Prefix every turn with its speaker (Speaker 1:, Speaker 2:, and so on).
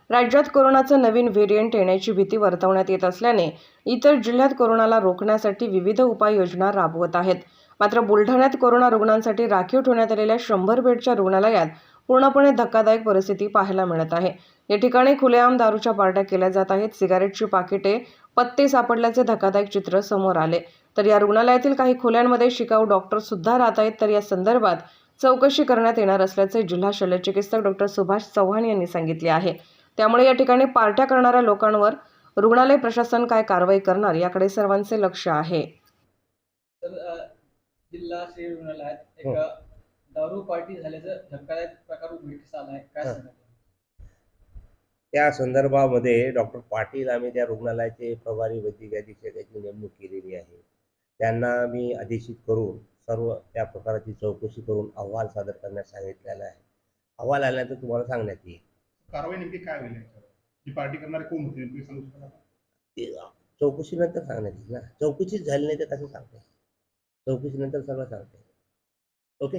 Speaker 1: राज्यात कोरोनाचं नवीन व्हेरिएंट येण्याची भीती वर्तवण्यात येत असल्याने इतर जिल्ह्यात कोरोनाला रोखण्यासाठी विविध उपाययोजना राबवत आहेत. मात्र बुलढाण्यात कोरोना रुग्णांसाठी राखीव ठेवण्यात आलेल्या 100 बेडच्या रुग्णालयात पूर्णपणे धक्कादायक परिस्थिती पाहायला मिळत आहे. या ठिकाणी खुलेआम दारूच्या पार्ट्या केल्या जात आहेत. सिगारेटची पाकिटे, पत्ते सापडल्याचे धक्कादायक चित्र समोर आले. तर या रुग्णालयातील काही खोल्यांमध्ये शिकाऊ डॉक्टर सुद्धा राहत आहेत. तर या संदर्भात चौकशी करण्यात येणार असल्याचे जिल्हा शल्यचिकित्सक डॉक्टर सुभाष चव्हाण यांनी सांगितले आहे. त्यामुळे या ठिकाणी पार्ट्या करणाऱ्या लोकांवर रुग्णालय प्रशासन काय कारवाई करणार याकडे सर्वांचे लक्ष आहे.
Speaker 2: तर जिल्हा शहरी रुग्णालयात एक दारू पार्टी झाल्याचं धक्कादायक प्रकार उघडकीस आला आहे. काय सांगणार?
Speaker 3: त्या संदर्भामध्ये डॉक्टर पाटील आम्ही त्या रुग्णालयाचे प्रभारी वैद्यकीय अधीक्षकाची नेमणूक केलेली आहे. त्यांना मी आदेशित करून सर्व त्या प्रकाराची चौकशी करून अहवाल सादर करण्यास सांगितलेला आहे. अहवाल आल्यानंतर तुम्हाला सांगण्यात येईल.
Speaker 4: कारवाई नेमकी काय होईल याच्यावर? जी पार्टी करणारे कोण होते नेमकी सांगू शकता?
Speaker 3: ते चौकशीनंतर सांगण्यात येईल ना. चौकशीच झाली नाही तर कसं सांगता येईल? चौकशीनंतर सगळं सांगता येईल. ओके.